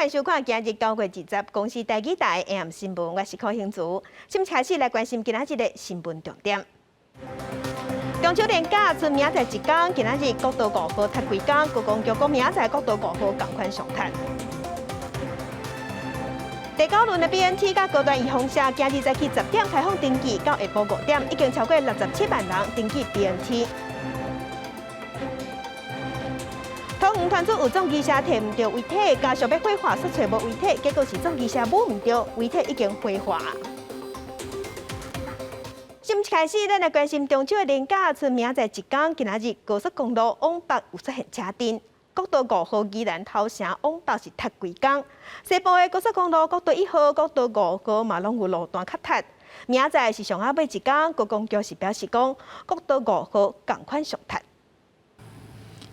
欢收看今日9月20公司台语台 AM 新闻，我是柯兴竹。先开始来关心今仔日的新闻重点。中秋连假剩明仔载一天，今仔日国道5号塞几天，高公局讲明仔载国道5号同款上塞。第9轮的 BNT 甲高端预防社，今日早起10点开放登记，到下晡5点，已经超过67万人登记 BNT。桃园传出有总机车摕唔到违体，家属要火化说找无违体，结果是总机车摸唔到，违体已经火化。新闻开始，咱来关心中秋的连假，剩明仔载一天，今仔日高速公路往北有出现车阵，国道5号宜兰头城往北是塞几天，西部的高速公路国道1号、国道5号嘛拢有路段较塞。明仔载是上下尾一天，高公局是表示讲，国道5号同款上塞。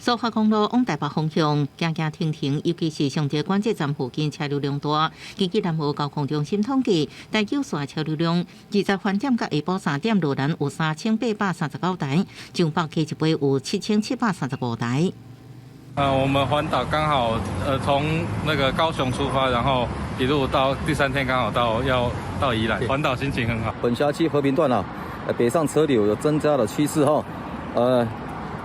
苏花公路往台北方向，行行停停，尤其是上街管制站附近车流量大。根据南无交通中心统计，台九线车流量20分点到下晡3点，路南有3839台，上北溪一杯有7735台。我们环岛刚好从那个高雄出发，然后一路到第3天刚好要到宜兰，环岛心情很好。本辖区和平段北上车流有增加的趋势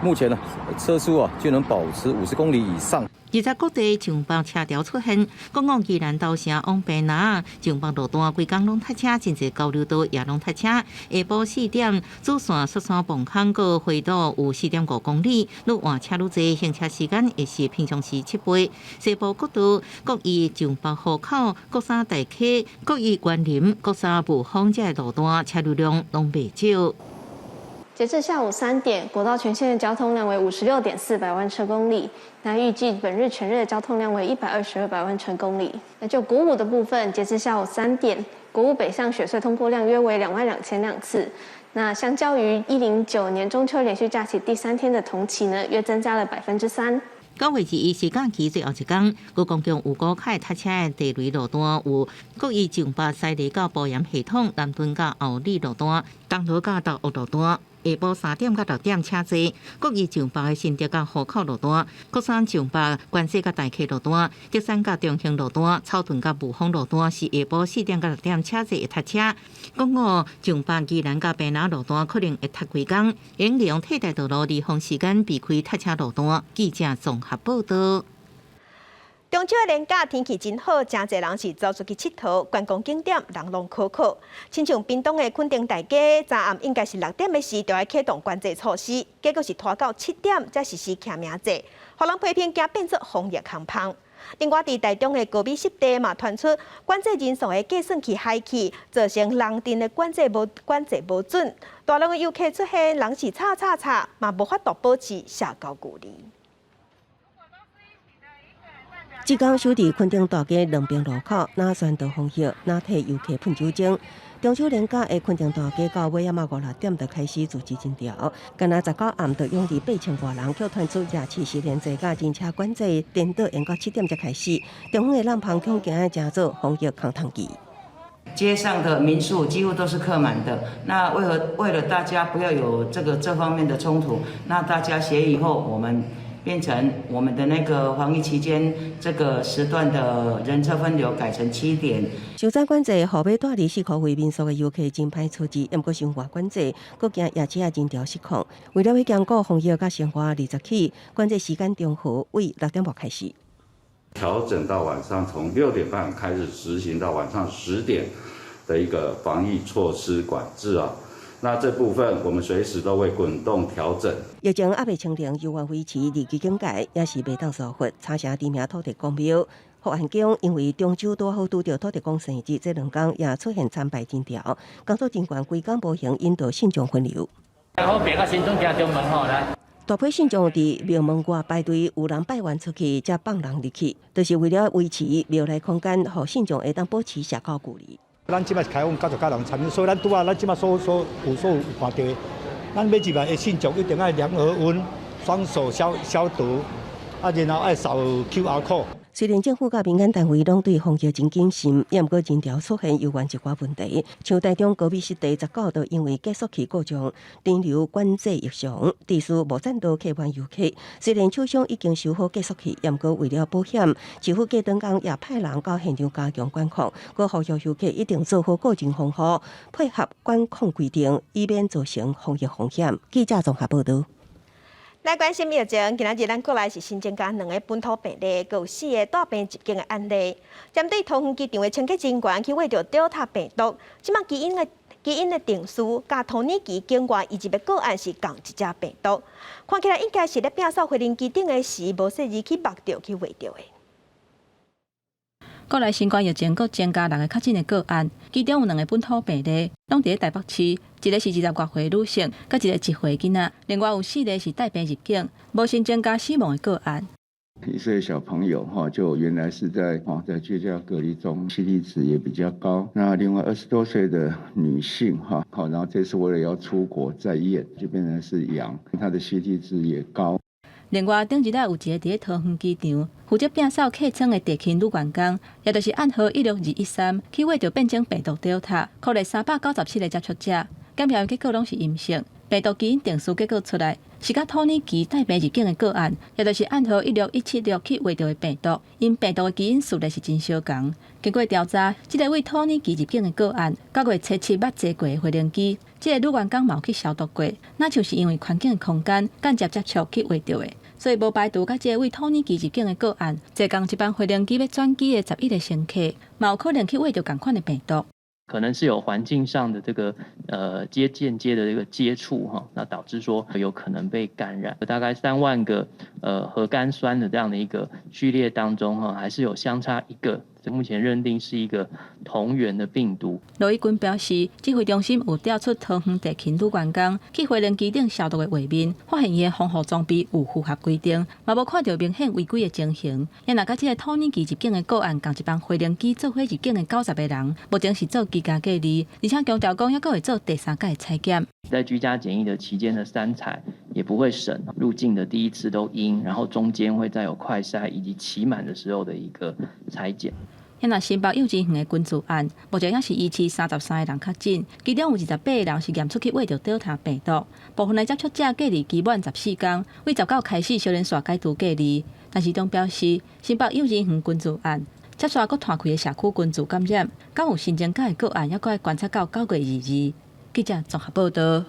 目前车速就能保持50公里以上。20国地上北车潮出现，讲宜兰头城往平南上北路段规工拢塞车，真侪交流道也拢塞车。下晡4点，主线雪山磅坑到回道有4.5公里，愈换车愈侪，行车时间也是平常时7倍。西部国道国义上北河口、国三大溪、国义园林、国三雾峰这路段车流量拢袂少。截至下午3点，国道全线的交通量为56.4百万车公里。那预计本日全日的交通量为122百万车公里。那就国五的部分，截至下午3点，国五北向雪隧通过量约为22000辆次。那相较于109年中秋连续假期第3天的同期呢，约增加了3%。9月21是假期最后一天，高公共有高凯塞车的地雷路段有国义上北西里到保盐系统、南屯到后里路段、东螺到到路段。下晡3点到6点车多，国义上北的新竹到河口路段，国三上北关西到大溪路段，竹山到中兴路段，草屯到雾峰路段是下晡4点到6点车多会塞车。国五上北宜兰到平南路段可能会塞几工，应利用替代道路利用时间避开塞车路段。记者综合报道。中秋的连假天气真好，真侪人是走出去佚佗，观光景点人龙可可。亲像屏东的垦丁大街，昨暗应该是6点的时就要启动管制措施，结果是拖到7点才实施骑名制，互人批评惊变作防疫空胖。另外，伫台中的高美湿地嘛传出管制人数的计算器害去，造成人阵的管制无准，大量的游客出现人是吵，嘛无法度保持社交距离。即天守伫垦丁大街两边路口，哪宣导防疫，哪替游客喷酒精。中秋连假的垦丁大街到尾5点就开始组织真调，干那19暗就涌入8000多人，却传出夜市是连坐甲人车管制颠倒延到7点才开始。中方的浪旁恐惊真做防疫空窗期。街上的民宿几乎都是客满的，那为了大家不要有这方面的冲突，那大家协议后，我们变成我们的那个防疫期间这个时段的人车分流改成7点。受灾管制，后尾带24块位民宿的游客真歹处置，毋过生活管制，搁惊夜市人潮失控。为了要兼顾防疫甲生活，20起管制时间中午为6点半开始，调整到晚上从6点半开始执行到晚上10点的一个防疫措施管制啊。那这部分我们随时都会滚动调整。疫情还未清零，犹原维持2级警戒，也是未当疏忽。查城知名土地公庙福安宫因为中秋拄好拄着土地公生日，这2天也出现参拜真潮，工作人员规工无形引导信众分流。好，别个新庄家中门吼来。大批信众伫庙门外排队，有人拜完出去，才放人入去，就是为了维持庙内空间，让信众会当保持社交距离。咱即摆是开放90家人参与，所以咱拄啊，咱即摆所有看到，咱每入来的信众一定要量额温，双手消毒，然后要扫 QR code。虽然政府甲民间单位拢对防疫真谨慎，也毋过仍条出现有关一寡问题，像台中高美湿地19都因为结束期故障，停留管制异常，地区无赞助客源游客。虽然厂商已经收好结束期，也毋过为了保险，市府隔顿工也派人到现场加强管控，佮呼吁游客一定做好个人防护，配合管控规定，以免造成防疫风险。记者综合报道。来关心疫情，今仔日咱过来是新增加2个本土病例，佮有4个带病入境的案例。针对桃园机场的清洁人员去挖到Delta病毒，即马基因的定数甲托尼基境外移入的个案是共一只病毒，看起来应该是咧摒扫飞行机顶的时，无细日去摸到去挖到的。国内新冠疫情阁增加6个确诊的个案，其中有2个本土病例，拢伫台北市，一个是20多岁女性，佮一个1岁囡仔，另外有4个是带病入境，无新增加死亡的个案。1岁小朋友就原来是在居家隔离中，CT值也比较高。那另外20多岁的女性然后这次为了要出国再验，就变成是阳，她的CT值也高。另外，顶一日有一个伫桃园机场负责摒扫客舱的地勤女员工，也就是暗号16213，去挖到变种病毒 Delta， 扣了397个接触者，检验结果拢是阴性。病毒基因定数结果出来，是甲托尼基带病入境的个案，也就是暗号16176去挖到的病毒，因病毒的基因数列是真相共。经过调查，这个为托尼基入境的个案，9月初7捌坐过的飞行机，这个女员工嘛有去消毒过，那就是因为环境的空间间接接触去挖到的。所以无排除甲这个为托尼基入境的个案，坐共一班飞行机要转机的11个乘客，嘛有可能去挖到同款的病毒。可能是有环境上的这个间接的这个接触那导致说有可能被感染。大概3万个核苷酸的这样的一个序列当中还是有相差1个。目前认定是一个同源的病毒。罗义军表示，指挥中心有调出桃园地勤女员工去飞行机顶消毒的画面，发现伊的防护装备有符合规定，嘛无看到明显违规的情形。也若甲这个托尼基入境的个案，共一班飞行机做伙入境的90个人，目前是做居家隔离，而且强调讲还会做第3届的采检。在居家检疫的期间的3采也不会省，入境的第1次都阴，然后中间会再有快筛以及期满的时候的一个采检。现在新北幼稚园的群聚案，目前也是依次33个人确诊，其中有28个人是验出去挖到 Delta 病毒。部分的接触者隔离期满14天，为19开始小人线解除隔离。但是中表示，新北幼稚园群聚案接续佫摊开的社区群聚感染，敢有新增加的个案，还佫要观察到9月22日。记者综合报道。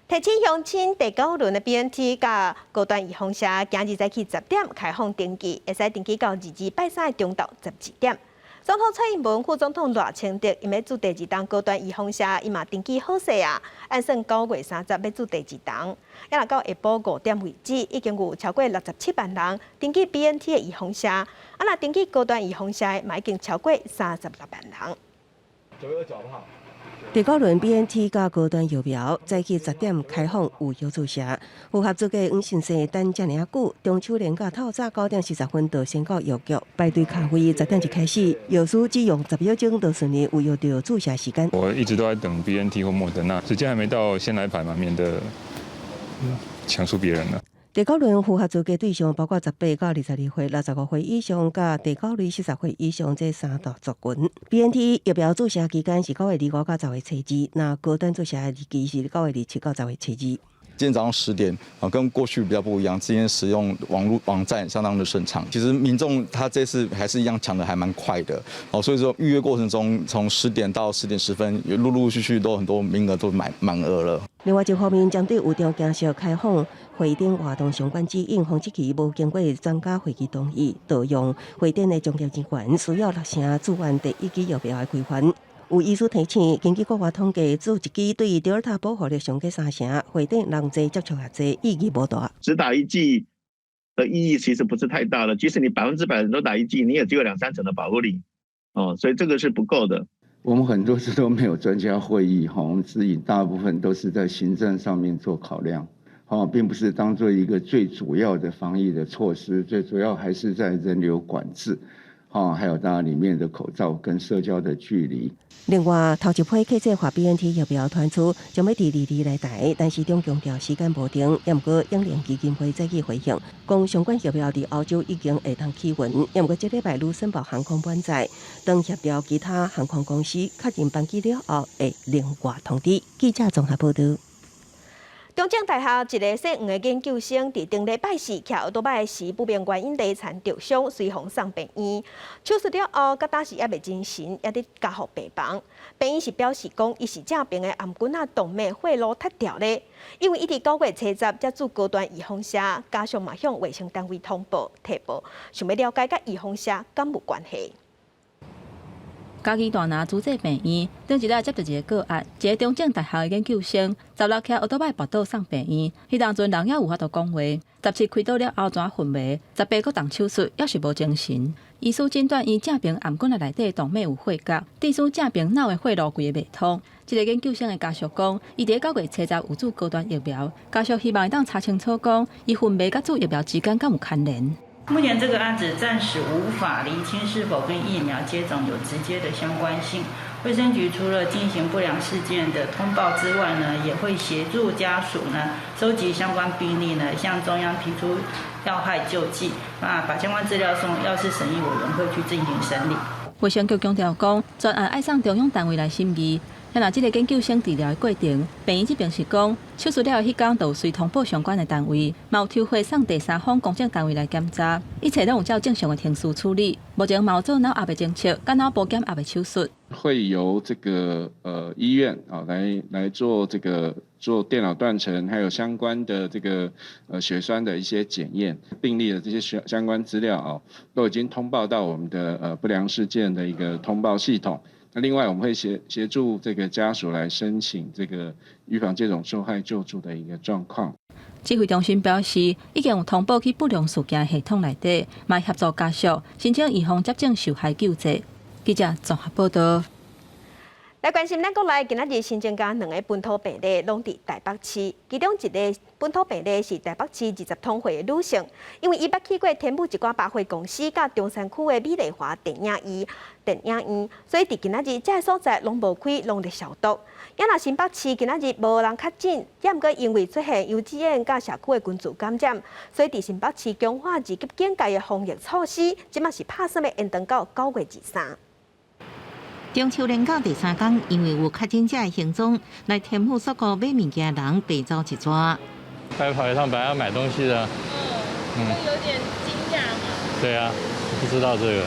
提前乡亲第9轮的 BNT 甲高端预防社，今日早起10点开放登记，会使登记到22拜3的中昼12点。总统蔡英文、副总统赖清德因要做第2档高端预防社，伊嘛登记好势啊，按算9月30要做第2档。也若到下晡5点为止，已经有超过67万人登记 BNT 的预防社，若登记高端预防社的嘛已经超过36万人。9月29号。第9轮 BNT 甲高端疫苗早起10点开放有药注射，符合资格黄先生等遮尔久，中秋连假透早9点40分就先到药局排队卡位，10点就开始，药师只用10秒钟就顺利有药到注射时间。我一直都在等 BNT 或莫德纳，时间还没到，先来排嘛，免得抢输别人了。第9轮符合资格对象包括18到22岁、65岁以上，甲第9类40岁以上这3大族群。BNT 疫苗注射期间是9月25到10月初2，那高端注射的日期是9月27到10月初2。今天早上10点跟过去比较不一样，今天使用网站相当的顺畅。其实民众他这次还是一样抢的还蛮快的所以说预约过程中，从10点到10点10分，陆续都很多名额都满额了。另外一方面，针对有条件下开放会展活动相关指引，防止其无经过专家会议同意，盗用会展的从业人员需要6成自愿第1剂疫苗的规范。有医师提醒，根据国外统计，只有1剂对 Delta 保护力上过3成，会展人侪接触也侪，意义无大。只打1剂的意义其实不是太大了，即使你100%人都打1剂，你也只有2-3成的保护力所以这个是不够的。我们很多次都没有专家会议我们指引大部分都是在行政上面做考量并不是当做一个最主要的防疫的措施，最主要还是在人流管制还有当然里面的口罩跟社交的距离。另外，头一批客制化 BNT 疫苗传出，将要伫2日来台，但是中强调时间无定，也毋过养联基金会再去回应，讲相关疫苗伫欧洲已经会当起运，也毋过这礼拜卢森堡航空满载，当协调其他航空公司确认班机了后，会另外通知。记者综合报道。中正大学一个姓吴的研究生，伫顶礼拜四骑奥多摆时不明原因累残受伤，随行送病院。手术了后，到当时也未精神，也伫加护病房。病院是表示讲，伊是正病的颔棍啊动脉血路塌掉咧，因为伊伫9月初10才做高端预防射，加上嘛向卫生单位通报提报，想要了解甲预防射敢有关系。嘉义大拿主治病院顶一日接到一个个案，一个中正大学的研究生16骑奥多摆跋倒送病院，迄当阵人也有法度讲话，17开刀了后怎昏迷，18搁动手术，也是无精神。医师诊断伊正病颔棍内底动脉有血角，地属正病脑的血路规个未通。一个研究生的家属讲，伊伫9月初10有做高端疫苗，家属希望会当查清楚讲，伊昏迷甲做疫苗之间敢有牵连。目前这个案子暂时无法厘清是否跟疫苗接种有直接的相关性。卫生局除了进行不良事件的通报之外呢，也会协助家属呢收集相关病例呢，向中央提出要害救济，把相关资料送药事审议委员会去进行审理。卫生局强调讲，专案爱送中央单位来审议。若这个研究生治疗的过程，病院这边是讲，手术了迄天就随通报相关的单位，嘛有抽回送第三方公证单位来检查，一切拢有照正常的程序处理。目前嘛有做脑压的侦测，甲脑部检压的手术。会由这个医院来做做电脑断层，还有相关的这个血栓的一些检验，病例的这些相关资料都已经通报到我们的不良事件的一个通报系统。那另外，我们会协助这个家属来申请这个预防接种受害救助的一个状况。指挥中心表示，已经有通报去不良事件系统内底，嘛协助家属申请预防接种受害救济。记者综合报道。来关心咱国内今仔日新增加2个本土病例，拢伫台北市。其中一个本土病例是台北市20通会的女性，因为伊捌去过天母一寡百货公司，甲中山区的美丽华电影院，所以伫今仔日这个所在拢无开农历消毒。也若新北市今仔日无人确诊，也毋过因为出现幼稚园甲社区的群组感染，所以伫新北市强化二级警戒的防疫措施，即马是拍算要延长到9月23。中秋连假第3天，因为有确诊者的行踪，来天母所购买物件的人被走一抓。该跑一趟本来要买东西的，会有点惊讶吗？对啊，不知道这个。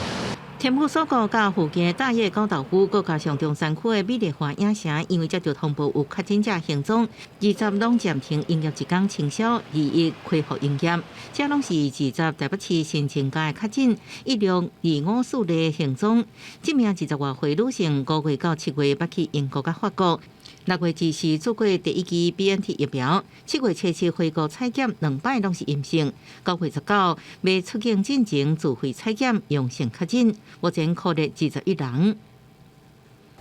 天母所购甲附近大业高岛区，佮加上中山区的美丽华影城，因为接到通报有确诊者行踪，20拢暂停营业1天清销，21恢复营业。这拢是20台北市新增加的确诊，1625例行踪。这名20外岁女性5月到7月捌去英国甲法国。6月至是做过第1剂 BNT 疫苗，7月初7回国采检2摆拢是阴性，9月19未出境进前自费采检阳性确诊，目前确认21人。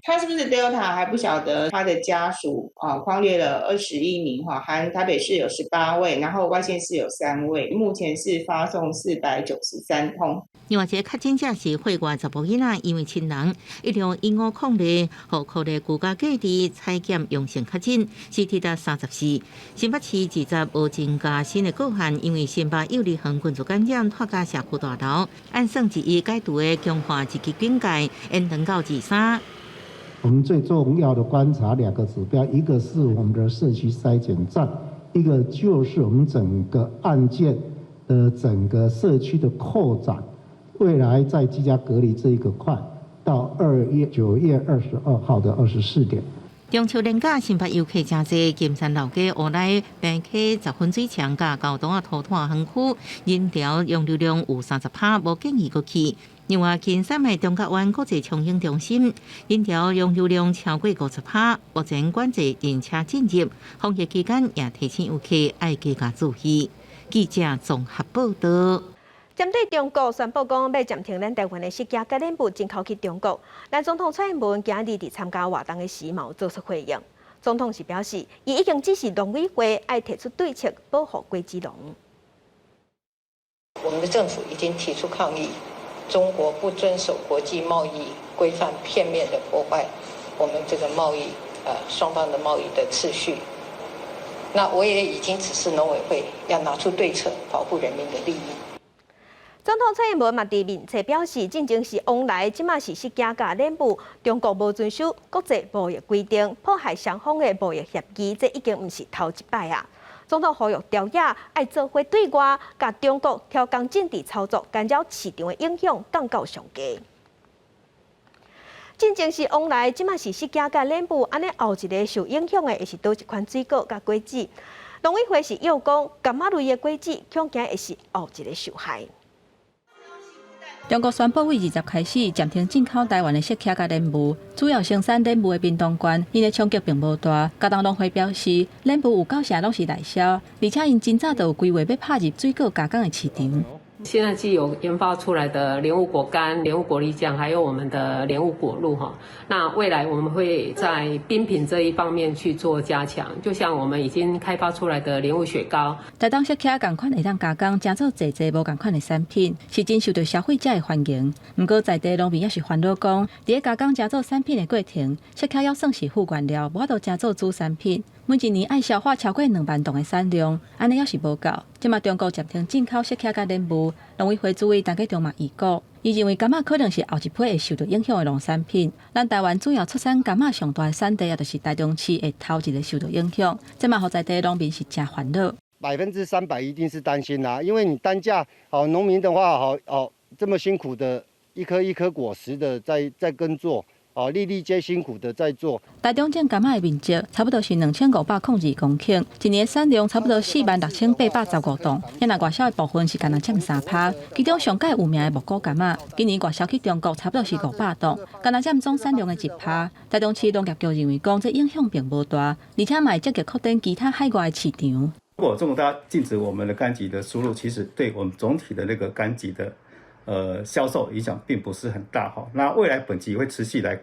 他是不是 Delta 还不晓得，他的家属匡列了21名含台北市有18位，然后外县市有3位，目前是发送493通。另外一个确诊者是会外查甫囡仔，因为亲人1615例，和确认居家隔离采检阳性确诊，CT 达34。新北市20无增加新的个案，因为新北幼儿园群组感染拖加社区大楼，按算1日解除的强化1级警戒，延长到23。我们最重要的观察2个指标，一个是我们的社区筛检站，一个就是我们整个案件的整个社区的扩展。未来在居家隔离这一个块，到9月22号的24点。中秋连假，新北游客真多，金山老街、湖内、平溪、十分水墙、甲高档啊、土炭园区，人潮用流量有30%，无建议过去。另外，金山的中角湾国际冲营中心，人潮用流量超过50%，目前管制人车进入，防疫期间也提醒游客爱加加注意。记者综合报道。针对中国宣布讲要暂停咱台湾的世界感染部进口去中国，咱总统蔡英文今日伫参加活动的时嘛有做出回应。总统是表示，伊已经指示农委会爱提出对策保护龟之笼。我们的政府已经提出抗议，中国不遵守国际贸易规范，片面的破坏我们这个贸易双方的贸易的秩序。那我也已经指示农委会要拿出对策，保护人民的利益。总统蔡英文嘛伫面册表示，进前是往来，即马是失假甲领舞，中国无遵守国际贸易规定，迫害双方的贸易协议，这已经毋是头一摆啊。总统呼吁朝野爱做伙对外，甲中国挑工政治操作，干扰市场的影响降到上低。进前是往来，即马是失假甲领舞，安尼后一个受影响的会是倒一款水果甲果子。农委会是要讲，柑仔类的果子恐惊会是后一个受害。中国宣布，为20日开始暂停进口台湾的雪茄甲莲雾，主要生产莲雾的屏东县，因的冲击并无大。嘉东农会表示，莲雾有够成拢是内销，而且因真早就有规划要拍入水果加工的市场。现在既有研发出来的莲雾果干、莲雾果粒酱，还有我们的莲雾果露哈。那未来我们会在冰品这一方面去做加强，就像我们已经开发出来的莲雾雪糕。台东雪茄同款会当加工，制作侪无同款的产品，是真受到消费者的欢迎。不过在地农民也是烦恼讲，伫加工制作产品的过程，雪茄要算是副原料，无法度制作主产品。每一年爱消化超过2万吨的产量，安尼也是无够。即马中国暂停进口雪茄甲莲雾，农委会主委陈吉仲嘛预估，伊认为柑仔可能是后一批会受到影响的农产品。咱台湾主要出产柑仔上大的产地，也就是台中市会头一个受到影响。即马好在地农民是真烦恼。300%一定是担心啦，因为你单价农民的话这么辛苦的一颗一颗果实的在耕作。粒粒皆辛苦的在做。台中种柑仔的面积差不多是2502公顷，一年产量差不多46815吨。因那外销的部分是干那占3%，其中上届有名的木果柑仔，今年外销去中国差不多是500吨，干那占总产量的1%。台中市农业局认为讲，这影响并不大，而且嘛会积极扩展其他海外的市场。如果中国大禁止我们的柑橘的输入，其实对我们总体的那个柑橘的销售影响并不是很大哈。那未来本期会持续来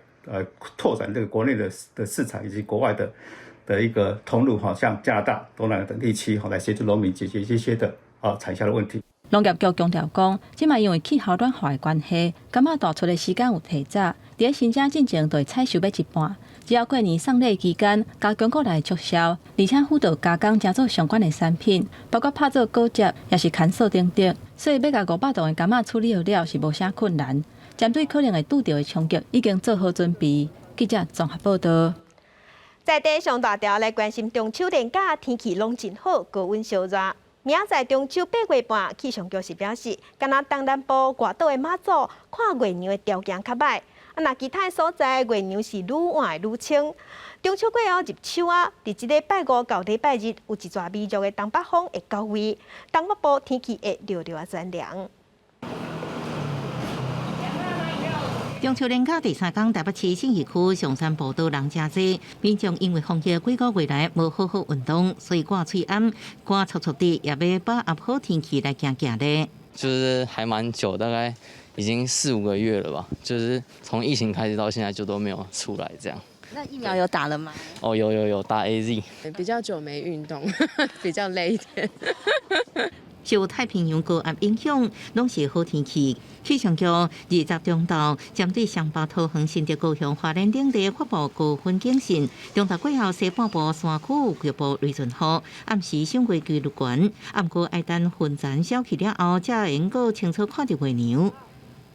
拓展这个国内的市场以及国外的一个通路哈，像加拿大、东南亚等地区哈，来协助农民解决这些的产销的问题。农业局强调讲，即卖因为气候暖化的关系，柑仔大出的时间有提早，伫新正进前就会采收要一半。只要过年送礼期间，加工国来促销，而且辅导加工制作相关的产品，包括拍做果汁，也是砍锁等等。所以要甲500吨的柑仔处理好了是无啥困难。针对可能会拄到的冲击，已经做好准备。记者综合报道。在地上大条来关心中秋连假，天气拢真好，高温烧热。明仔载中秋8月半，气象局是表示，敢若东南部外岛的马祖看月娘的条件较歹。那其他所在月娘是愈晚愈清。中秋过后入秋啊，伫即个拜5到礼拜日，有一撮微弱的东北风会到位，东北部天气会略略转凉。中秋连假第3天，台北市信义区上山步道人真多，民众因为防疫几个月来无好好运动，所以挂嘴暗、挂臭臭的，也要把握好天气来行行的。就是还蛮久，大概已经4-5个月了吧，就是从疫情开始到现在就都没有出来这样。那疫苗有打了吗？哦，有打 AZ。比较久没运动，比较累一点。受太平洋高压影响，拢是好天气。气象局20中昼针对双北、桃园、新竹、高雄、花莲等地发布高温警讯。中昼过后，西半部山区有局部雷阵雨，暗时赏月几率悬。不过爱等云层消去了后，才会能够清楚看到月娘。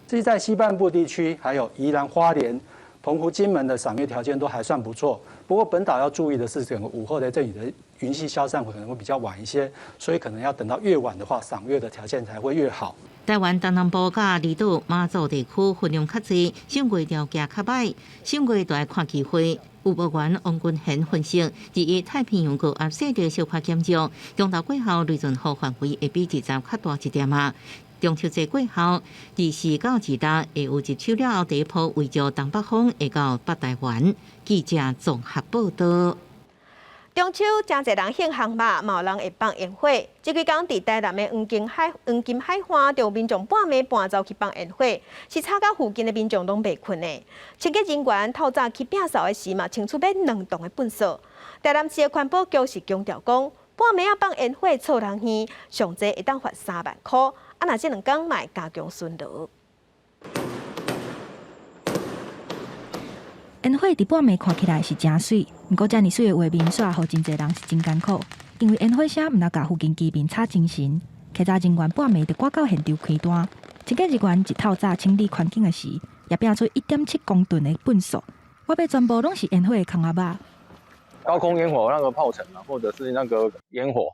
至于在西半部地区，还有宜兰、花莲、澎湖、金门的赏月条件都还算不错。不过本岛要注意的是，整个午后的阵雨的云系消散可能会比较晚一些，所以可能要等到越晚的话，赏月的条件才会越好。台湾东南部甲离岛马祖地区云量较济，赏月条件较歹，赏月就要看机会。有报员王君贤分析，1太平洋高压势力小可减弱，中昼过后雷阵雨范围会比20较大一点啊。中秋节过后，24到26会有入秋了后第一波围着东北风会到北台湾。记者综合报道。中秋真侪人庆项目，嘛有人会放烟火。这几天伫台南的黄金海岸，就有民众半暝半走去放烟火，是吵到附近的民众拢袂困的。清洁人员透早去摒扫的时嘛，清出要2栋的粪扫。台南市的环保局是强调讲，半暝放烟火凑人耳，上济会当罚3万块。若这2天嘛会加强巡逻。烟火伫半暝看起来是真水，不过遮尔水的画面煞互真侪人是真艰苦，因为烟火声毋但甲附近居民吵精神，稽查人员半暝就赶到现场开单。清洁人员一透早清理环境的时，也拼出1.7公吨的粪扫，外面全部拢是烟火的空仔肉。高空烟火那个炮城啊，或者是那个烟火、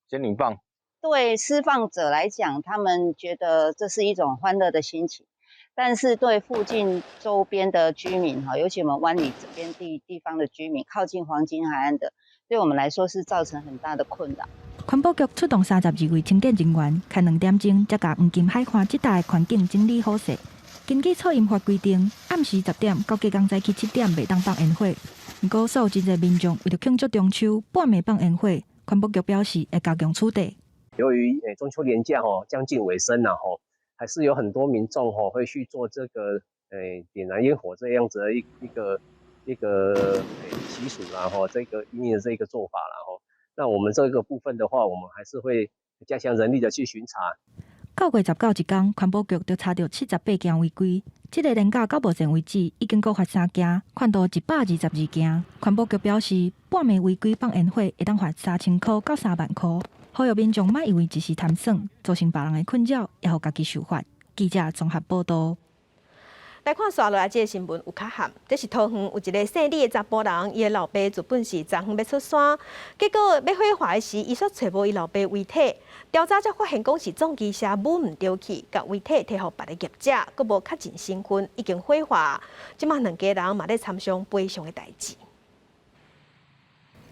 仙女棒，对释放者来讲，他们觉得这是一种欢乐的心情。但是对附近周边的居民哈，尤其我们湾里这边地方的居民，靠近黄金海岸的，对我们来说是造成很大的困扰。环保局出动32位清洁人员，开2点钟才把黄金海岸这带的环境整理好势。根据噪音法规定，暗时10点到加工早起7点袂当放烟火。不过，所有真侪民众为了庆祝中秋，半暝放烟火，环保局表示会加强处理。由于中秋连假将近尾声了还是有很多民众会去做这个点燃烟火这样子的一个习俗啦这个因应的这个做法啦那我们这个部分的话，我们还是会加强人力的去巡查。9月19日天，环保局就查到78件违规。这个连假到目前为止，已经各罚3件，款度122件。环保局表示，半暝违规放烟火会当罚3000块到3万块。呼吁民众莫以为一时贪爽，造成别人的困扰，也互家己受罚。记者综合报道。来看刷落来这个新闻有较含，这是桃园有一个姓李的查甫人，伊的老爸原本是昨昏要出山，结果要火化的时，伊却找无伊老爸遗体。调查才发现，讲是总机车母唔对去，甲遗体摕互别个业者，佫无确认身份，已经火化。即马2家人嘛咧参详悲伤的代志。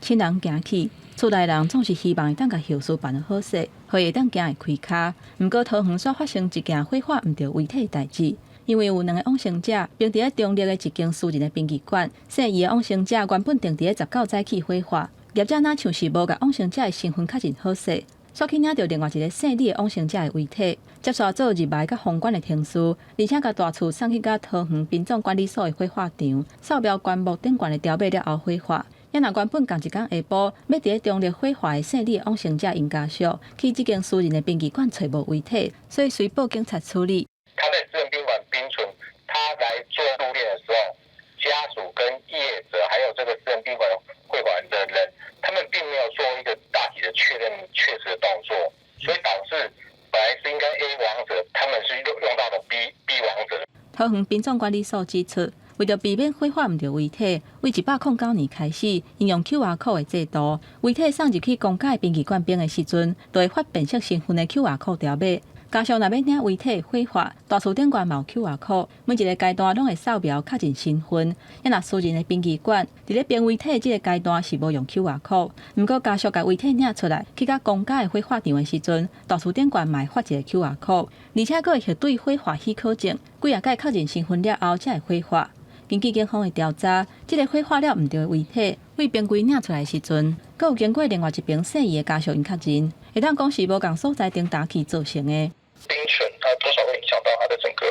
亲人行去，厝内人总是希望会当甲后事办得好势，可会当行会开骹。毋过桃园煞发生一件火化毋对遗体的代志。因为有2个往生者，并伫咧中立的一间私人的殡仪馆，姓伊的往生者原本定伫咧19早起火化，业者哪像是无甲往生者的身份确认好势，煞去领到另外一个姓李的往生者的遗体，接续做入埋甲封管的程序，而且甲大厝送去甲桃园殡葬管理所的火化场，扫描棺木顶悬的条码了后火化。也若原本同一天下晡要伫咧中立火化的姓李的往生者因家属，去这间私人的殡仪馆找无遗体，所以随报警察处理。他在私人宾馆冰存，他来做入殓的时候，家属跟业者还有这个私人宾馆会馆的人，他们并没有做一个大体的确认确实的动作，所以导致本来是应该 A 亡者，他们是用到了 B 亡者。桃园殡葬管理所指出，为着避免火化毋对遗体，为109年开始应用 QR code 的制度，遗体送入去公家殡仪馆边的时阵，都会发辨识身份的 QR code 条码。家属若要领遗体火化，大厝顶悬嘛有 QR code， 每一个阶段拢会扫描确认身份。也若私人的殡仪馆伫咧编遗体这个阶段是无用 QR code， 毋过家属甲遗体领出来去甲公家的火化场的时阵，大厝顶悬嘛会发一个 QR code， 而且佫会核对火化许可证，几啊届确认身份了后才会火化。根据警方的调查，这个火化了毋对的遗体，为边柜领出来的时阵，佫有经过另外一边姓伊的家属因确认，会当讲是无共所在顶打气造成的。冰存多少会影响到他的整个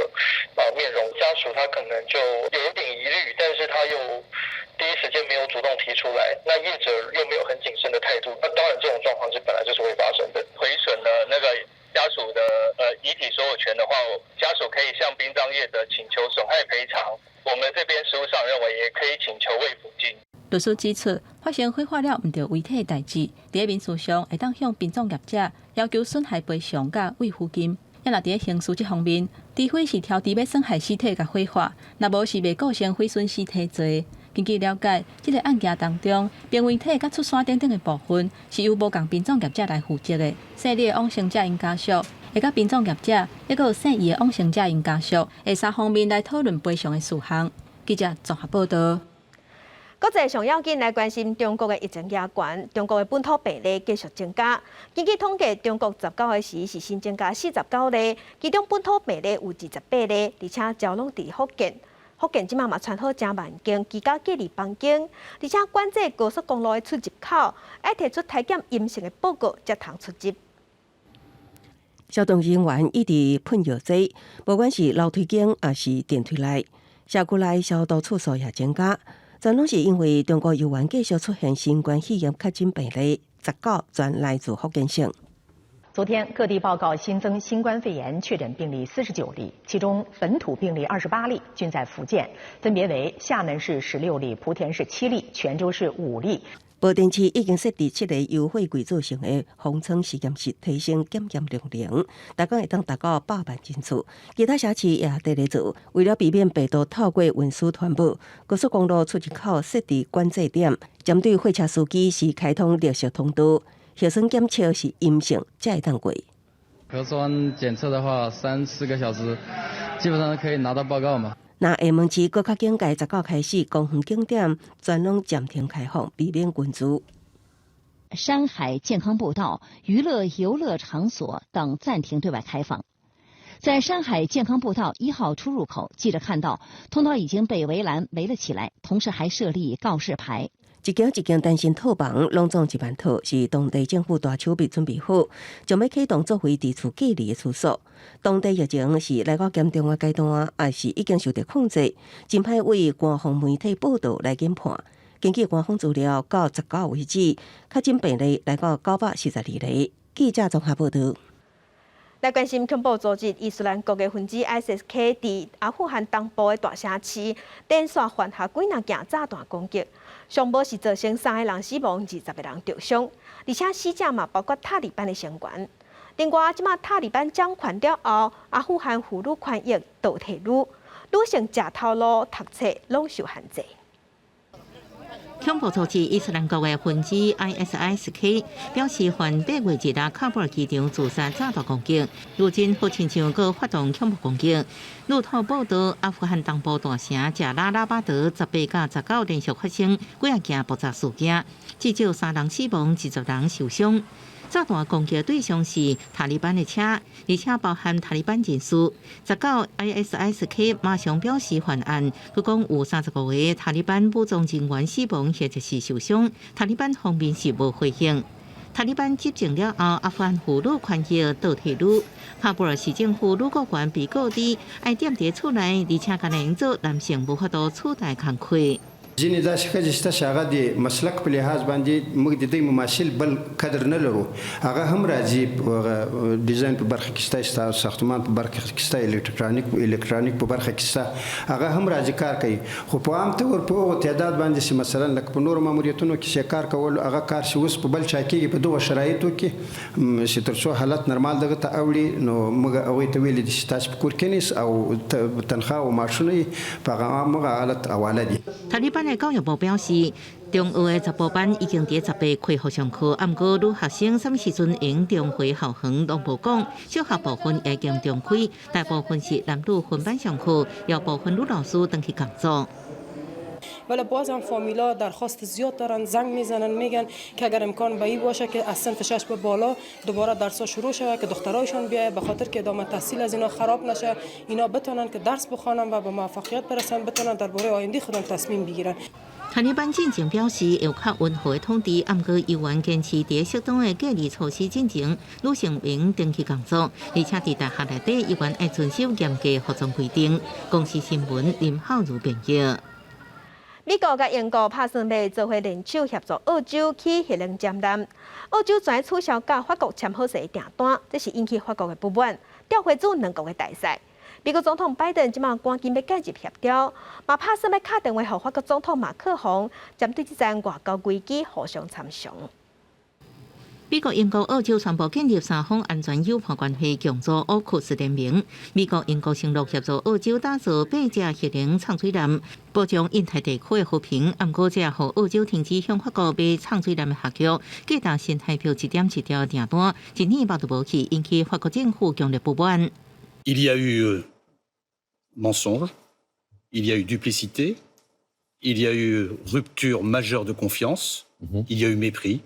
面容，家属他可能就有一点疑虑，但是他又第一时间没有主动提出来，那业者又没有很谨慎的态度，那当然这种状况是本来就是会发生的。毁损了那个家属的遗体所有权的话，家属可以向殡葬业者请求损害赔偿，我们这边实务上认为也可以请求慰抚金。律师指出，发生火化了毋对遗体的代志，伫民事上会当向殡葬业者要求损害赔偿甲慰抚金。也若伫刑事这方面，除非是挑除要损害尸体甲火化，若无是未构成毁损尸体罪。根据了解，这个案件当中，编遗体甲出山顶的部分是由无共殡葬业者来负责的。姓李的往生者因家属，会甲殡葬业者，抑佫有姓伊的往生者因家属，下3方面来讨论赔偿的事项。记者综合报道。国际上要紧来关心中国的疫情严悬，中国的本土病例继续增加。根据统计，中国19日时是新增加49例，其中本土病例有28例，而且交拢伫福建。福建即马嘛传好正万件居家隔离房间，而且管制高速公路的出入口，要提出体检阴性的报告才通出入。消毒人员一直喷药剂，不管是楼梯间还是电梯内，社区内消毒次数也增加。全拢是因为中国游玩继续出现新冠肺炎确诊病例，19全来自福建省。昨天，各地报告新增新冠肺炎确诊病例49例，其中本土病例28例，均在福建，分别为厦门市16例、莆田市7例、泉州市5例。保定市已经设置7个优惠规则性的封村实验室，提升检验量，大概会当达到8万人次。其他社区也在咧做，为了避免病毒透过运输传播，高速公路出入口设置管制点，针对货车司机是开通绿色通道，核酸检测是阴性才会当过。核酸检测的话，3-4个小时，基本上可以拿到报告嘛。那厦门市各较警戒19开始，公园景点全拢暂停开放，避免群聚。山海健康步道、娱乐游乐场所等暂停对外开放。在山海健康步道1号出入口，记者看到通道已经被围栏围了起来，同时还设立告示牌。一间一间单身套房拢总1万套，是当地政府大手笔准备好，将要启动作为地处隔离的处所。当地疫情是来到严重的阶段，还是已经受到控制？真歹为官方媒体报道来研判。根据官方资料，到19为止，确诊病例来到942例。记者综合报道。来关心恐怖组织伊斯兰国的分支 ISIS-K 伫阿富汗东部的大城市连续犯下几若件炸弹攻击，上无是造成3个人死亡，20个人受伤，而且死者嘛包括塔利班的成员。另外，即马塔利班掌权了后，阿富汗妇女权益倒退女性食头路、读册拢受限制。恐怖组织伊斯兰国的分支 ISIS-K 表示，犯8月1日喀布尔机场自杀炸弹攻击，如今好亲像搁发动恐怖攻击。路透报道，阿富汗东部大城贾拉拉巴德18甲19连续发生几啊件爆炸事件，至少3人死亡，20人受伤。炸弹攻击对象是塔利班的车，而且包含塔利班人士。19 ISIS-K 马上表示犯案，佢讲有35位塔利班武装人员死亡或者是受伤，塔利班方面是无回应。塔利班执政了后，阿富汗妇女权益倒退女。喀布尔市政府女官员被告知爱踮伫厝内，而且甲营造男性无法度取代工课。ځینې داسې ښځې شته چې هغه د مسلک په لحاظ باندې موږ د دوی مماثل بل قدر نه لرو هغه هم راځي ډیزاین په برخه کې شته ساختمان په برخه کې شته الکترونیک په برخه کې شته هغه هم راځي کار کوي خو په عام طور په هغو تعداد باندې چې مثلا لکه په نورو ماموریتونو کې چې کار کول هغه کار چې اوس په بل چا کېږي په دغو شرایطو کې چې تر څو حالت نرمال دغه ته اوړي نو موږ هغوی ته ویلي دي چې تاسو په کور کېنئ او تنخواه او معاشونه یې په هغه حالت حواله دي教育部表示，中学的十部班已经伫18恢复上课，不过女学生什么时阵用中回校园拢无讲。小学部分已经重开，大部分是男女分班上课，有部分女老师登去工作。ولی بازم فامیلا درخواست زیاد دارن زنگ میزنن میگن که اگر امکان به این باشه که از صنف 6 به بالا دوباره درس‌ها شروع شه که دخترایشون بیاید به خاطر که ادامه تحصیل از اینا خراب نشه اینا بتونن که درس بخوانن و به موفقیت برسن بتونن درباره آینده خودم تصمیم بگیرن塔利班进前表示有较温和的通知，不过依然坚持伫适当的隔离措施进行，女性应登记工作，而且伫大学内底依然要遵守严格服装规定。公司新闻林浩如编译。美国甲英国打算要做伙联手协助澳洲去核能展览。澳洲全取消甲法国签好势订单，这是引起法国的不满，调回做两国的大赛。美国总统拜登即马赶紧要介入协调，嘛打算要打电话予法国总统马克宏，针对这项外交危机互相参详。美国、英国、澳洲宣布建立3方安全友好关系，共组奥库斯联盟。美国、英国承诺协助澳洲打造8只核能创水站，保障印太地区的和平。不过，这也让澳洲停止向法国买创水站的合约，价值新台币1.7兆订单，一年报都无去，引起法国政府强烈不满。Il y a eu mensonge, il y a eu duplicité, il y a eu rupture majeure de confiance, il y a eu mépris.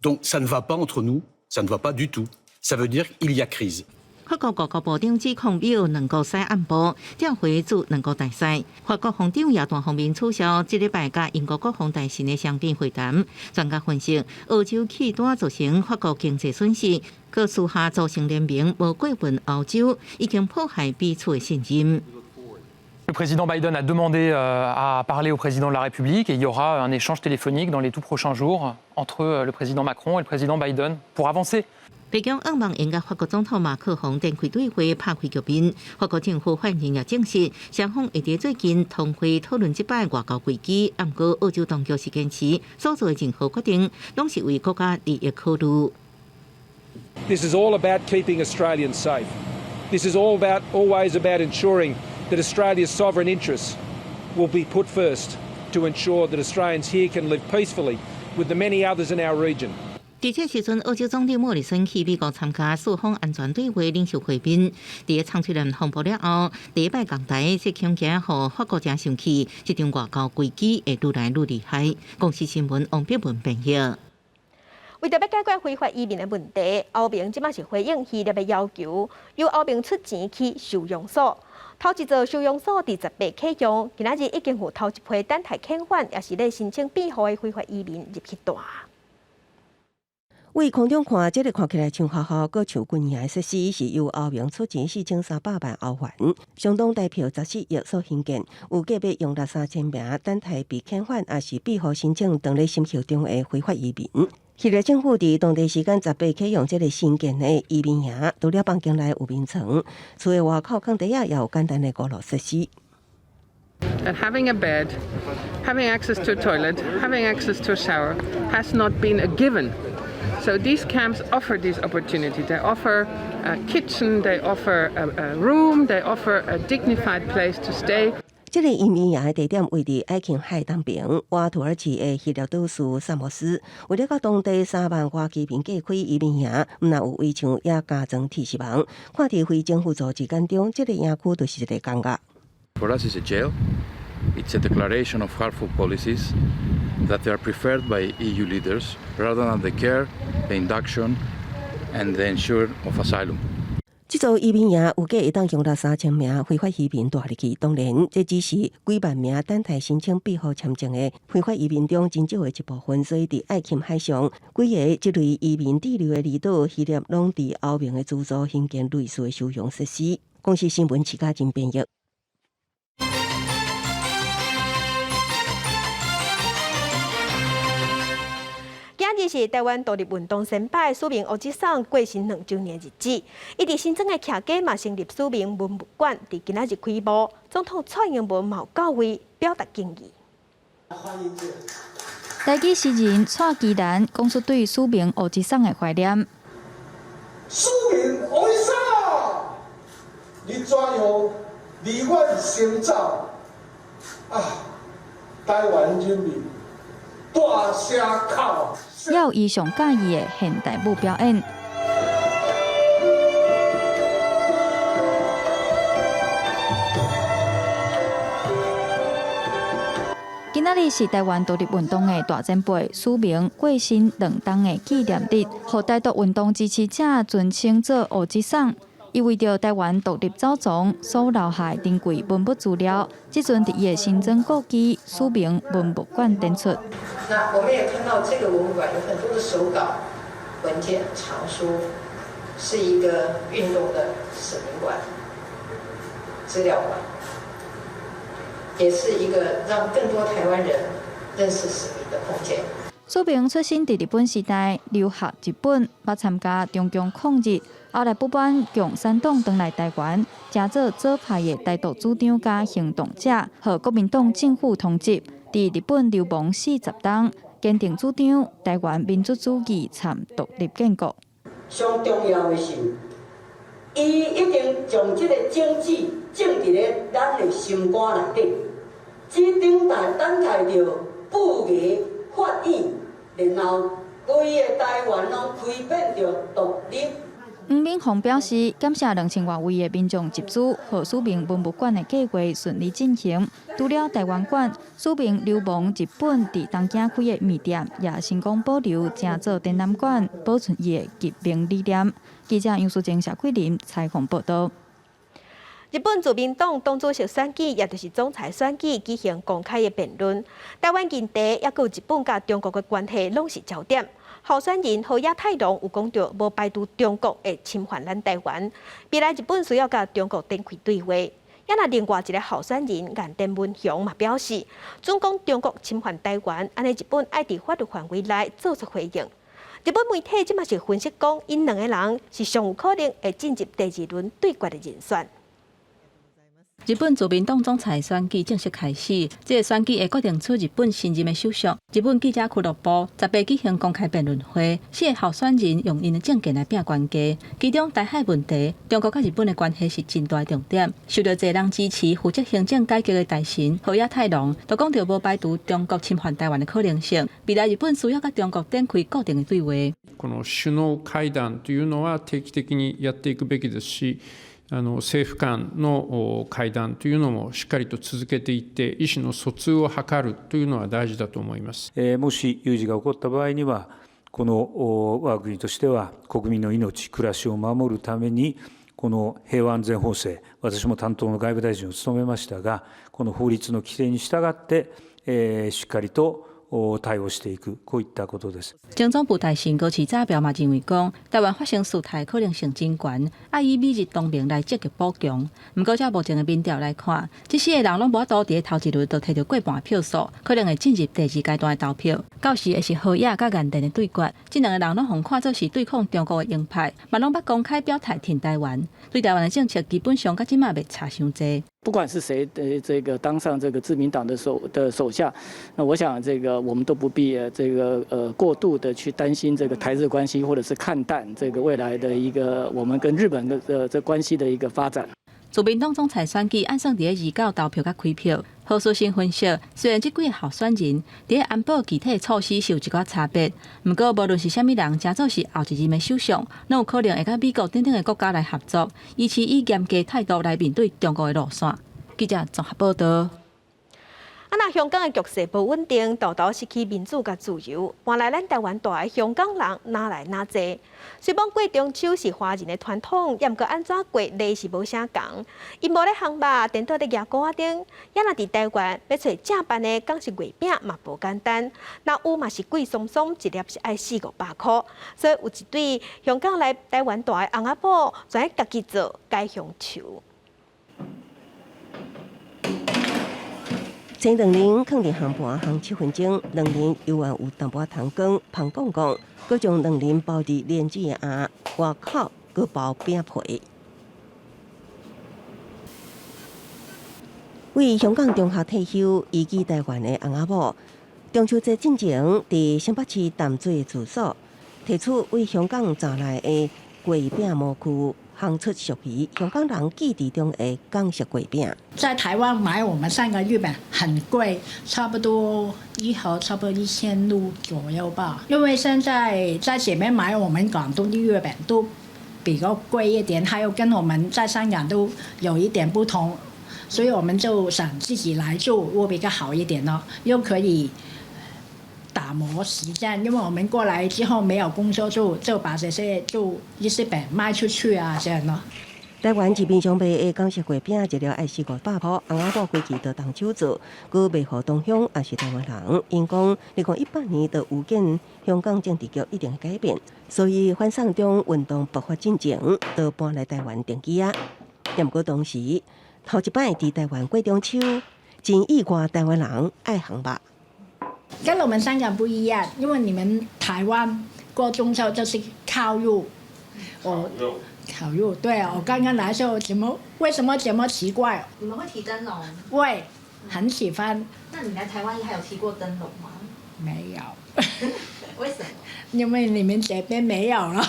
Donc ça ne va pas entre nous, ça ne va pas du tout. Ça veut dire qu'il y a crise. 法国外交部长指控美两国西岸部调回驻两国大赛。法国防长也单方面取消这礼拜甲英国国防大臣的双边会谈。专家分析，澳洲企图造成法国经济损失，各私下组成联盟无过问澳洲，已经破坏彼此的信任。Le président Biden a demandé à parler au président de la République et il y aura un échange téléphonique dans les tout prochains jours entre le président Macron et le président Biden pour avancer. 北京欧盟应该法国总统马克龙展开对话，拍开局面。法国政府发言人也证实，双方会在最近通会讨论这摆外交危机。不过，澳洲当局是坚持所做的任何决定，拢是为国家利益考虑。This is all about keeping Australians safe. This is always about ensuring that Australia's sovereign interests will be put first to ensure that Australians here can live peacefully with the many others in our region. 伫这时阵，澳洲总理莫里森去美国参加四方安全对话领袖会面。伫参选人公布了后，第一摆讲台是恐惊互法国真生气，这场外交危机会愈来愈厉害。公司新闻王碧文评论。为着要解决非法移民的问题，欧盟即马是回应希腊的要求，由欧盟出钱去收容所。头一座收容所伫18启用，今仔日已经有头一批等待遣返，也是咧申请庇护的非法移民入去住。为空中看，这个看起来像学校，搁像军营的设施，是由欧盟出钱4300万欧元，相当大票14亿所兴建，有计要用3000名等待被遣返，也是庇护申请当咧审核中的非法移民。希腊政府伫当地时间18启用这个新建的移民营，除了房间内有眠床，厝的外口空地也有简单的过路设施。That having a bed, having access to a toilet, having access to a shower has not been a given. So these camps offer this opportunity. They offer a kitchen, they offer a room, they offer a dignified place to stay. 这个移民营的地点位伫爱琴海东边，瓦土耳其的希腊都市萨摩斯。为了甲当地3万多居民隔开移民营，毋但有围墙，也加装铁丝网。看伫非政府组织眼中，这个营区就是一个监狱。For us, it's a jail. It's a declaration of harmful policies that they are preferred by EU leaders rather than the care, the induction, and the ensure of asylum. 这座移民营有计会当容纳3000名非法移民住入去，当然，这只是几万名等待申请庇护签证的非法移民中真少的一部分。所以，伫爱琴海上，几个这类移民滞留的离岛，希腊拢伫欧盟的资助兴建类似的收容设施。公司新闻徐家珍编译。今日是台湾独立运动成败署名乌吉桑过身2周年日子，伊伫新增的徛家嘛成立署名文物馆，伫今仔日开幕。总统蔡英文嘛有到位表达敬意。台记诗人蔡基南讲出对署名乌吉桑的怀念。署名乌吉桑，你怎样离阮心走啊？台湾人民大声哭。也有伊上喜意的现代舞表演。今仔日是台湾独立运动的大前辈署名过身2冬的纪念日，互台独运动支持者尊称做乌吉桑。伊为着台湾独立走藏所留下珍贵文物资料，即阵伫伊的新增故居署名文物馆展出。那我们也看到这个文物馆有很多的手稿、文件、藏书，是一个运动的使命馆、资料馆，也是一个让更多台湾人认识史明的空间。署名出身伫日本时代，留学日本，捌参加中共抗日。后来不满共产党返来台湾，加做左派的台独主张加行动者，和国民党政府通缉，伫日本流亡40冬，坚定主张台湾民主主义参独立建国。上重要的是，伊已经将这个政治种伫咧咱的心肝内底，只等待着不义法院，然后规个台湾拢开变着独立。黄敏宏表示，感谢2000多位的民众集资，让署名文物馆的计划顺利进行。除了台湾馆，署名流亡日本伫东京开的面店也成功保留，正做展览馆，保存伊的革命理念。记者杨淑静、谢桂林采访报道。日本自民党党主席选举，也就是总裁选举举行公开的辩论。台湾近地，也有日本甲中国的关系，拢是焦点。候选人河野太郎有讲到，无排除中国会侵犯咱台湾，未来日本需要甲中国展开对话。也那另外一个候选人岸田文雄嘛表示，准讲中国侵犯台湾，安尼日本爱伫法律范围内做出回应。日本媒体即嘛是分析讲，因两个人是上有可能会进入第2轮对决的人选。日本自民党总裁选举正式开始，这个选举会决定出日本新任的首相。日本记者俱乐部18举行公开辩论会，4个候选人用因的政见来拼关系。其中台海问题，中国甲日本的关系是真大重点，受到侪人支持。负责行政改革的大臣河野太郎就讲到无排除中国侵犯台湾的可能性。未来日本需要甲中国展开固定的对话。この首脳会談というのは定期的にやっていくべきですし。政府間の会談というのもしっかりと続けていって意思の疎通を図るというのは大事だと思います。もし有事が起こった場合にはこの我が国としては国民の命暮らしを守るためにこの平和安全法制、私も担当の外務大臣を務めましたが、この法律の規定に従ってしっかりと対応していくこういったことです。政总部大臣高市早苗嘛认为讲，台湾发生事态可能性真悬，要以美日同盟来积极补强。不过，照目前的民调来看，这4个人拢无法度伫头1轮就摕到过半票数，可能会进入第2阶段的投票。到时会是河野甲岸田的对决，这2个人拢互看做是对抗中国的鹰派，嘛拢捌公开表态挺台湾，对台湾的政策基本上甲即马袂差伤济。不管是谁的这个当上这个自民党的首相，那我想这个我们都不必过度的去担心这个台日关系，或者是看淡这个未来的一个我们跟日本的这关系的一个发展。自民党总裁选举按算伫29投票甲开票。何书新分析，虽然这几个候选人伫安保具体措施是有一寡差别，不过无论是虾米人，假做是后一任的首相，拢有可能会甲美国等等的国家来合作，以持以严格态度来面对中国的路线。记者综合报道。那香港的局势不稳定，道失去民主甲自由，搬来咱台湾大的香港人哪来哪坐？虽讲过中秋是华人的传统，也毋过安怎过礼是无啥共。因无咧烘肉，颠倒咧牙膏仔顶，也若伫台湾要找正版的港式月饼嘛无简单。那有嘛是贵松松，一粒是爱400-500块。所以有一对香港来台湾大的翁仔某，全家己做解香球。前2年放入烘盘烘7分钟，2年又有淡薄糖浆、芳公公，佮将2年包伫莲子的鸭，外口佮包饼皮。为香港中学退休移居台湾的翁仔某，中秋节进前伫新北市淡水住所，提出为香港找来的月饼模具。烘出熟皮，香港人记忆中的港式月饼。在台湾买我们3个月饼很贵，差不多1盒差不多1000卢左右吧。因为现在在这边买我们广东的月饼都比较贵一点，还有跟我们在香港都有一点不同，所以我们就想自己来做，会比较好一点咯，又可以打磨时间，因为我们过来之后没有工作做，就把这些就一些饼卖出去啊，这样咯。台湾市面上卖的港式月饼，一条爱400-500块，翁仔某规矩都动手做，佮卖互同乡也是台湾人。因讲，2018年就预见香港政治局一定会改变，所以反送中运动爆发进前，就搬来台湾定居啊。也毋过当时头一摆伫台湾过中秋，真意外台湾人爱烘肉。跟我们香港不一样，因为你们台湾过中秋就是烤肉，烤肉，对啊，我刚刚来的时候为什么这么奇怪？你们会提灯笼？会，很喜欢。那你来台湾还有提过灯笼吗？没有。为什么？因为你们这边没有了。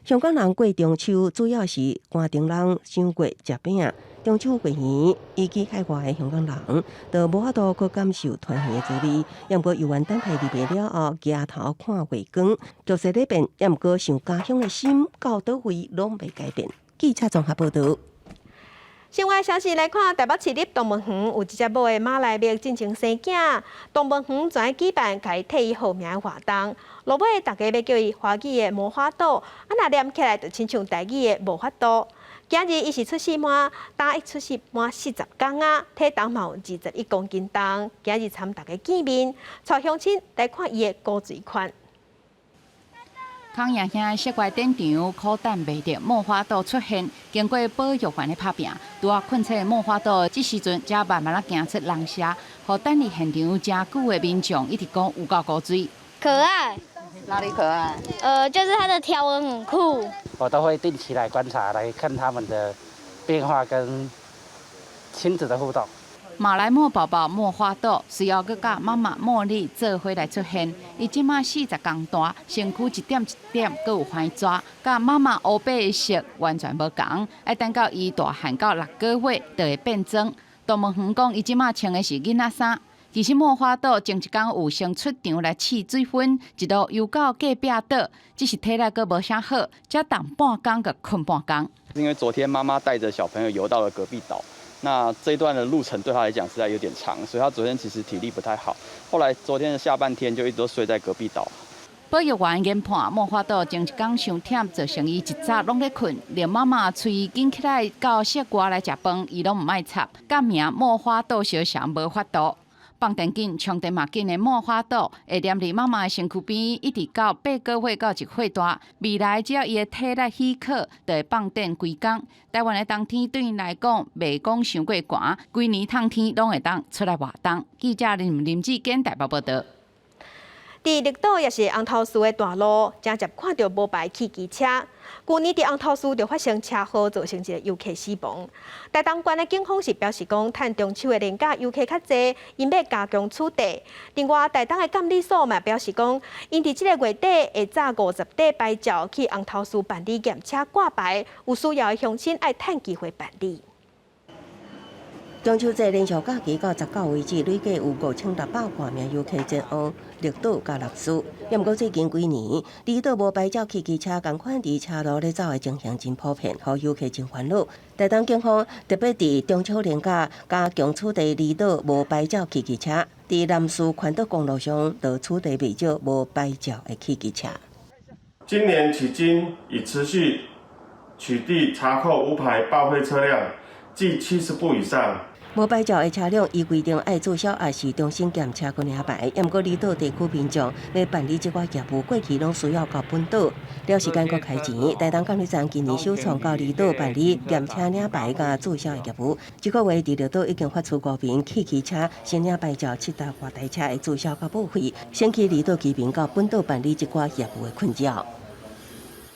香港人过中秋主要是寒灯笼、赏月、食饼。中秋过年，移居海外的香港人，就无法度去感受团圆的滋味。也毋过，游玩等待入夜了后，抬头看月光，就是咧变。也毋过，想家乡的心到倒位拢未改变。记者综合报道。另外消息来看，台北市立动物园有一只母的马来蜜进行生囝，动物园全举办甲伊替伊号名的活动。落尾大家要叫伊华语的魔法豆，若念起来就亲像台语的无法度。今日伊是出世满，打一出世满40天啊，体重嘛有21公斤重。今日参大家见面，带乡亲来看伊的古水款。康爷兄室外展场苦等袂到魔法豆出现，经过保育员的拍拼，拄啊困切魔法豆，这时阵才慢慢啊行出人蛇，互等伫现场真久的民众一直讲有够古水。可爱，哪里可爱？就是它的条纹很酷。我都会定期来观察，来看它们的变化跟亲子的互动。马来貘宝宝貘花朵需要佮甲妈妈茉莉做伙来出现。伊即马40公大，身躯一点一点，佮有花纸，甲妈妈乌白的色完全无同。要等到伊大汉到6个月，就会变装。动物园讲，伊即马穿的是囡仔衫。其实貘花朵前一天有先出场来试水粉，一路游到隔壁岛，只是体力阁无啥好，才动半工佮困半工。因为昨天妈妈带着小朋友游到了隔壁岛。那这一段的路程对他来讲实在有点长，所以他昨天其实体力不太好。后来昨天的下半天就一直都睡在隔壁岛。保育员研判貘花朵前一天伤忝，造成伊一早拢咧困，连妈妈催伊紧起来到室外来食饭，伊拢唔爱插，改名貘花朵小翔无法度。放电紧、充电嘛紧的貘花朵，会黏伫妈妈的身躯边，一直到8个月到1岁大。未来只要伊的体力许可，就会放电规工。台湾的冬天对因来讲，袂讲伤过寒，规年冬天拢会当出来活动。记者林志坚台北报道。伫绿岛也是红头树的大路，正接看到无牌汽机车。去年伫红头树就发生车祸，造成一个游客死亡。台东县的警方是表示讲，趁中秋的连假游客较侪，因要加强处理。另外，台东的监理所嘛表示讲，因伫这个月底会早50底牌照去红头树办理验车挂牌，有需要的乡亲爱趁机会办理。中秋节连续假期到19为止，累计有5600多名游客前往绿岛甲乐屿。不过最近几年，离岛无牌照骑机车同款伫车路咧走的情形真普遍，互游客真烦恼。台东警方特别伫中秋连假加强处理离岛无牌照骑机车，伫南势环岛公路上就处理未少无牌照的骑机车。今年迄今已持续取缔查扣无牌报废车辆，计70部以上。无牌照的车辆，依规定爱注销也是重新检查过领牌。不过离岛地区民众要办理这款业务，过去拢需要到本岛了时间搁开钱。台东监理站今年首创到离岛办理验车领牌甲注销的业务。这个月伫绿岛已经发出5名汽机车新领牌照7大外台车的注销甲报废，省去离岛居民到本岛办理这款业务的困扰。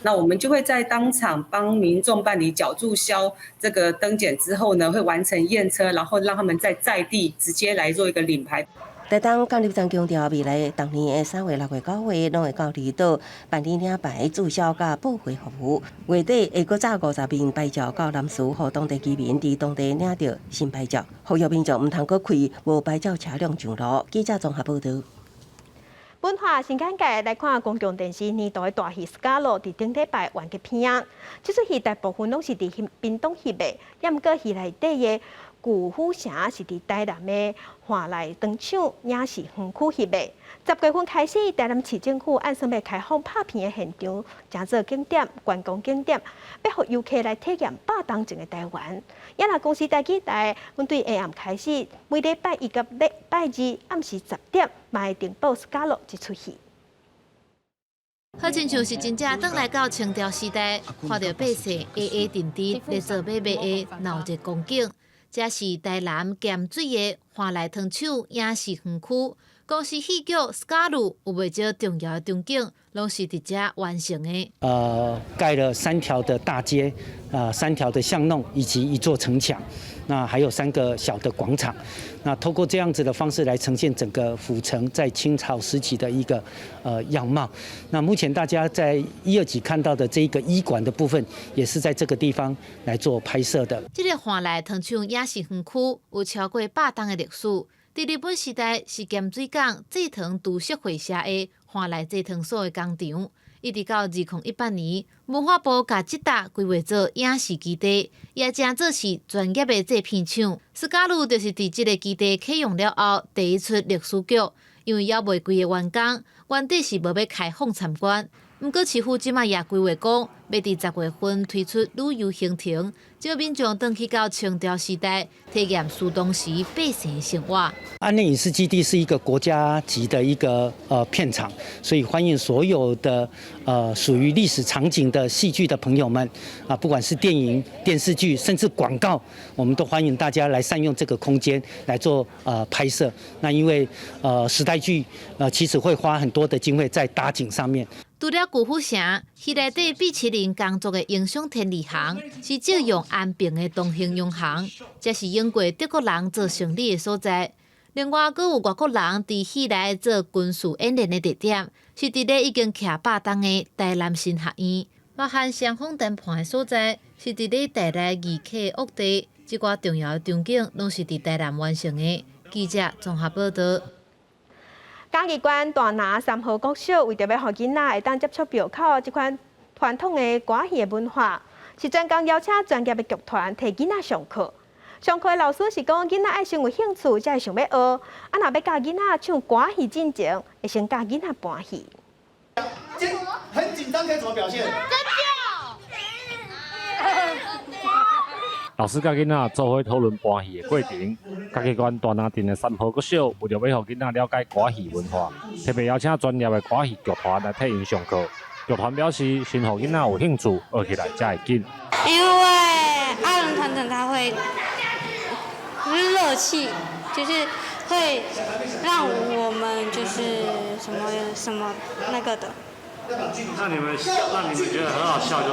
那我们就会在当场帮民众办理缴注销这个登检之后呢，会完成验车，然后让他们在地直接来做一个领牌。台东监理站强调，未来当年的3月、6月、9月，拢会到离岛办理领牌、注销甲报废服务。月底会搁早50名牌照到南势，互当地居民伫当地领到新牌照，呼吁民众唔通搁开无牌照车辆上路。记者综合报道。本华新简介来看公共电视年度的大戏《斯卡罗》伫顶礼拜完结篇。这出戏大部分拢是伫屏东翕的，也毋过戏内底的古虎城是伫台南的华来糖厂影视园区翕的。10月份开始，台南市政府按算要开放拍片的现场，成做景点、观光景点，要互游客来体验8当前的台湾。也若公司台期待，阮对下暗开始，每礼拜1甲礼拜2暗时10点，嘛会定播《斯卡罗》这出戏。好亲像是真正转来到清朝时代，看到百姓挨挨阵阵咧做买卖的闹热光景。这是台南咸水的华来糖厂影视园区。公司戏剧《斯卡罗》有袂少重要的场景，拢是伫遮完成的。盖了3条的大街，3条的巷弄，以及1座城墙。那还有3个小的广场。那透过这样子的方式来呈现整个府城在清朝时期的一个样貌。那目前大家在1、2集看到的这一个医馆的部分，也是在这个地方来做拍摄的。这个华来糖厂影视园区有超过100档的历史。伫日本时代是咸水港制糖株式会社的华来制糖所的工厂，一直到2018年，文化部甲这搭规划做影视基地，也正做是专业的制片厂。斯卡鲁就是伫这个基地启用了后第一出历史剧，因为还未规的完工，原底是无要开放参观。不过市府即马也规划讲，要伫10月份推出旅游行程，招民众回去到清朝时代，体验苏东时百姓生活。安内影视基地是一个国家级的一个片场，所以欢迎所有的属于历史场景的戏剧的朋友们啊，不管是电影、电视剧，甚至广告，我们都欢迎大家来善用这个空间来做拍摄。那因为时代剧其实会花很多的经费在打景上面。除了古府城，迄内底米其林工作的英雄天理行，是借用安平的东兴洋行，这是英国德国人做生理的所在。另外，阁有外国人伫迄内做军事演练的地点，是伫咧已经徛8栋的台南新学院，包含双峰灯盘的所在，是伫咧台内二期屋地，即寡重要的场景拢是伫台南完成的。记者综合报道。嘉义县大拿3号国小为着要互囡仔会当接触庙口这款传统的歌戏的文化，是专工邀请专业的剧团替囡仔上课。上课的老师是讲，囡仔爱先有兴趣，才会想要学。若要教囡仔唱歌戏进前，会先教囡仔搬戏。很紧张可以怎么表现？老师甲囡仔做伙讨论搬戏的过程。嘉义县大拿镇的3号国小为着要互囡仔了解歌戏文化，特别邀请专业的歌戏剧团来替因上课。剧团表示，先互囡仔有兴趣，学起来才会紧。因为阿伦团长他会热气，就是会让我们就是什么那个的。那你们觉得很好笑，是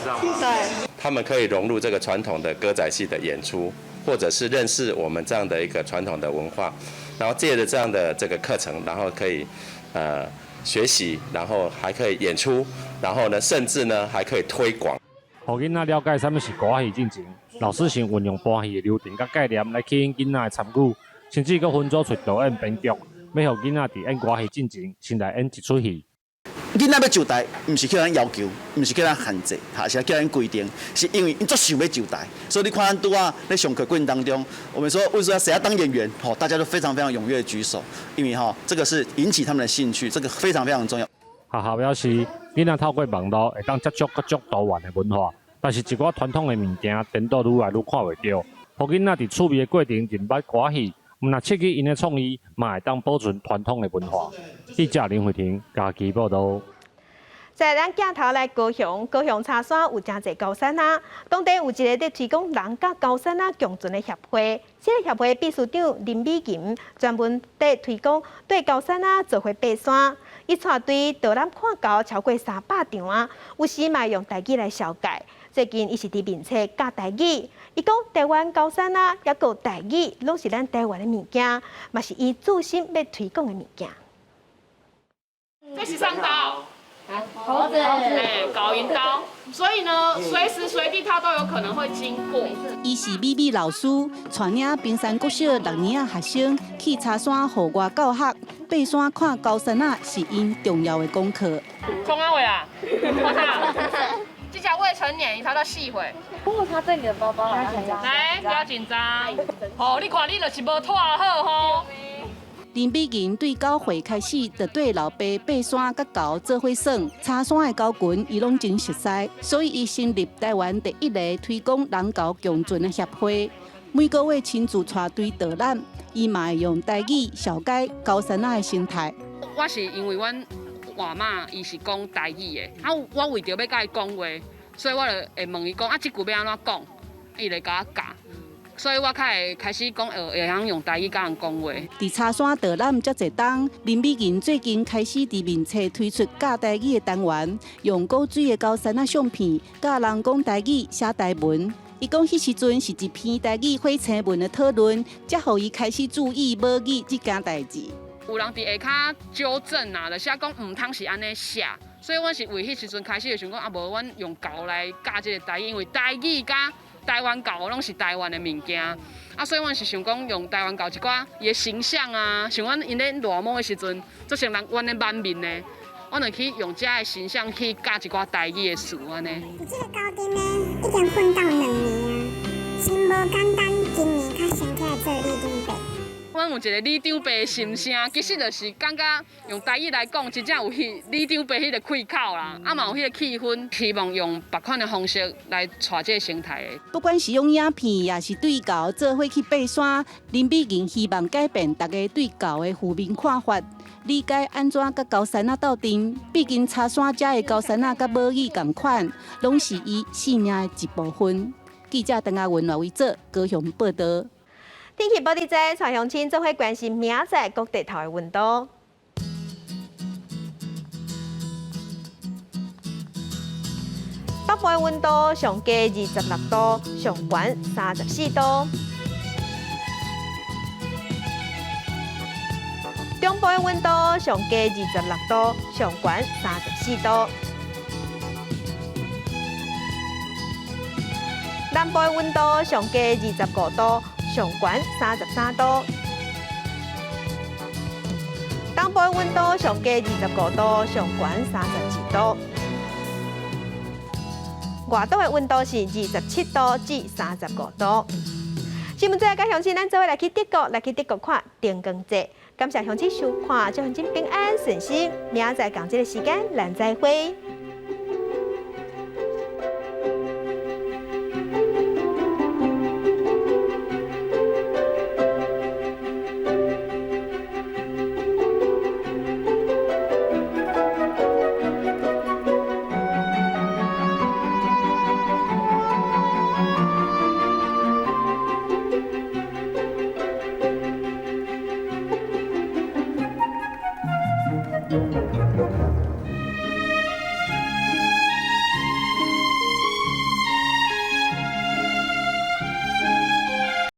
这样吗？对。他们可以融入这个传统的歌仔戏的演出，或者是认识我们这样的一个传统的文化，然后借着这样的这个课程，然后可以学习，然后还可以演出，然后呢，甚至呢还可以推广。互囡仔了解什么是歌戏进前，老师先运用搬戏的流程甲概念来吸引囡仔的参与，甚至佫分组出导演编剧，要互囡仔伫演歌戏进前，先来演一出戏。囡仔要就台，唔是叫咱要求，唔是叫咱限制，还是叫咱规定，是因为因足想要就台。所以你看咱拄啊在上课过程当中，我们说为什么谁要当演员，大家都非常踊跃举手，因为这个是引起他们的兴趣，这个非常重要。学校表示，囡仔透过网络会当接触各种多元的文化，但是一寡传统的物件，颠倒愈来愈看袂到。互囡仔伫趣味的过程认捌歌戏，毋若刺激因的创意，嘛会当保存传统的文化。记者林慧婷家己报道。在咱镜头来高雄茶山有真侪高山仔，当地有一个在推广人甲高山仔共存的协会。这个协会秘书长林美琴专门在推广对高山仔做伙爬山。伊带队导览看高超过300场啊，有时嘛用台语来小解。最近伊是伫面册教台语，伊讲台湾高山仔也有台语，拢是咱台湾的物件，嘛是伊自心要推广的物件。这是上刀。猴子，高音刀，所以呢，随时随地它都有可能会经过。伊是美美老师，带领平山国小6年的学生去茶山户外教学，爬山看高山仔是因重要的功课。冲阿伟啊！我操！这叫未成年，你才到细会。哦，他在你的包包，来，不要紧张。哦，你看你就是无拖好吼。林美琴对高会开始就对老爸爬山甲高做伙耍，茶山的高群伊拢真熟悉，所以伊成立台湾第一个推广人高共存的协会。每个月亲自带队导览，伊嘛会用台语小解高山仔的生态。我是因为阮外妈伊是讲台语的，我为着要甲伊讲话，所以我就会问伊讲这句要安怎讲，伊就甲我教。所以我会开始讲会晓用台语甲人讲话。伫茶山导览遮侪冬，林美琴最近开始伫面册推出教台语的单元，用古水的高山仔相片，教人讲台语、写台文。伊讲迄时阵是一篇台语火星文的讨论，才互伊开始注意母语这件代志。有人伫下骹纠正啊，就写讲唔通是安尼写。所以阮是为迄时阵开始就想讲，无阮用教来教这个台语，因为台语甲台湾教拢是台湾的物件，所以阮是想讲用台湾教一寡伊的形象啊，像阮因咧热舞的时阵，做成人阮咧满面呢，阮就去用遮的形象去教一寡台语的词安尼。这个高中呢，已经奋斗2年啊，真无简单，今年较先起来做立定备。我阮有一个李长伯的心声，其实就是感觉用台语来讲，真正有李长伯迄个气口啦，嘛有迄个气氛，希望用别款的方式来带这个生态的。不管是用影片，也是对猴做伙去爬山，林美莹希望改变大家对猴的负面看法，理解安怎甲高山仔斗阵。毕竟茶山遮的高山仔甲母语同款，拢是伊生命的一部分。记者邓亚文来为做高雄报道。天气报道在蔡乡亲总会关心明仔各地头的温度。北部的温度上加26度，上悬34度；中部的温度上加26度，上悬34度；南部的温度上加25度，上悬33度；东部的温度上加25度，上悬32度。外岛的温度是27度至35度。新闻最后，甲乡亲咱做伙来去德国看灯光节。感谢乡亲收看，祝乡亲平安顺心。明仔载同一个时间，咱再会。